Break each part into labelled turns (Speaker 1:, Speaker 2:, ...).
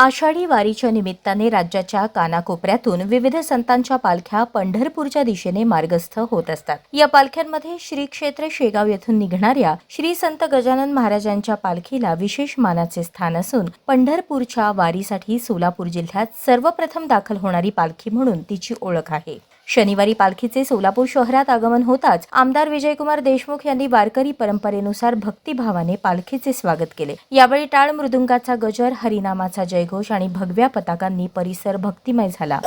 Speaker 1: आषाढी वारीच्या निमित्ताने राज्याच्या कानाकोपऱ्यातून विविध संतांच्या पालख्या पंढरपूरच्या दिशेने मार्गस्थ होत असतात। या पालख्यांमध्ये श्री क्षेत्र शेगाव येथून निघणाऱ्या श्री संत गजानन महाराजांच्या पालखीला विशेष मानाचे स्थान असून पंढरपूरच्या वारीसाठी सोलापूर जिल्ह्यात सर्वप्रथम दाखल होणारी पालखी म्हणून तिची ओळख आहे। शनिवारी पालखीचे सोलापूर शहरात आगमन होताच आमदार विजयकुमार देशमुख यांनी वारकरी परंपरेनुसार भक्तिभावाने पालखीचे स्वागत केले। यावेळी टाळ मृदुंगाचा गजर, हरिनामाचा जयघोष आणि भगव्या पताकांनी परिसर भक्तिमय झाला।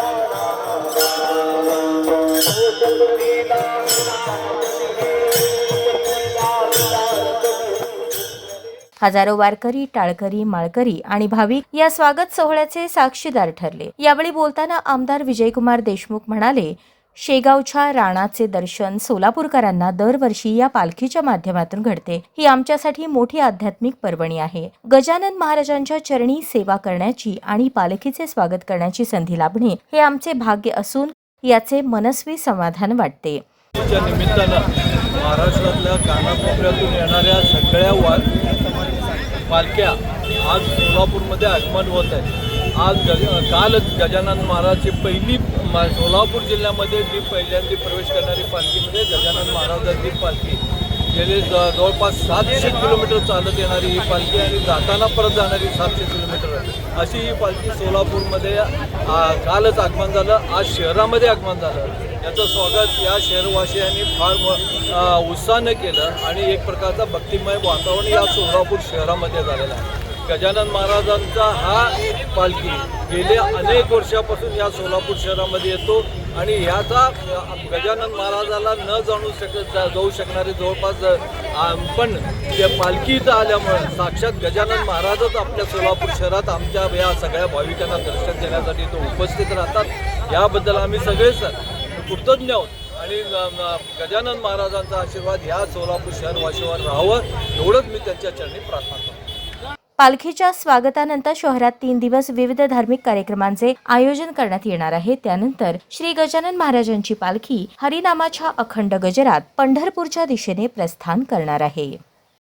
Speaker 1: हजारो वारकरी, टाळकरी, माळकरी आणि भाविक या स्वागत सोहळ्याचे साक्षीदार ठरले। यावेळी बोलताना आमदार विजयकुमार देशमुख म्हणाले, शेगावच्या राणाचे दर्शन सोलापूरकरांना दरवर्षी या पालखीच्या माध्यमातून घडते। ही आमच्यासाठी मोठी आध्यात्मिक पर्वणी आहे। गजानन महाराजांच्या चरणी सेवा करण्याची आणि पालखीचे स्वागत करण्याची संधी लाभणे हे आमचे भाग्य असून याचे मनस्वी समाधान वाटते।
Speaker 2: च्या निमित्तानं महाराष्ट्रातल्या कानाकोपऱ्यातून येणाऱ्या सगळ्या पालख्या आज सोलापूरमध्ये आगमन होत आहेत। कालच गजानन महाराजची पहिली सोलापूर जिल्ह्यामध्ये जी पहिल्यांदा प्रवेश करणारी पालखी म्हणजे गजानन महाराजांची पालखी गेले जवळपास 700 किलोमीटर चालत येणारी ही पालखी आणि जाताना परत जाणारी 700 किलोमीटर अशी ही पालखी सोलापूरमध्ये कालच आगमन झालं। आज शहरामध्ये आगमन झालं। याचं स्वागत या शहरवासियांनी फार उत्साहानं केलं आणि एक प्रकारचा भक्तिमय वातावरण या सोलापूर शहरामध्ये झालेलं आहे। गजानन महाराजांचा हा पालखी गेल्या अनेक वर्षापासून या सोलापूर शहरामध्ये येतो आणि ह्याचा गजानन महाराजाला न जाऊ शकणारे जवळपास पण त्या पालखी इथं आल्यामुळे साक्षात गजानन महाराजच आपल्या सोलापूर शहरात आमच्या या सगळ्या भाविकांना दर्शन देण्यासाठी इथं उपस्थित राहतात। याबद्दल आम्ही सगळेच कृतज्ञ आहोत आणि गजानन महाराजांचा आशीर्वाद ह्या सोलापूर शहरवासीवर राहावं एवढंच मी त्यांच्या चरणी प्रार्थना करतो।
Speaker 1: पालखीच्या स्वागतानंतर शहरात 3 दिवस विविध धार्मिक कार्यक्रमांचे आयोजन करण्यात येणार आहे। त्यानंतर श्री गजानन महाराजांची पालखी हरिनामाच्या अखंड गजरात पंढरपूरच्या दिशेने प्रस्थान करणार आहे।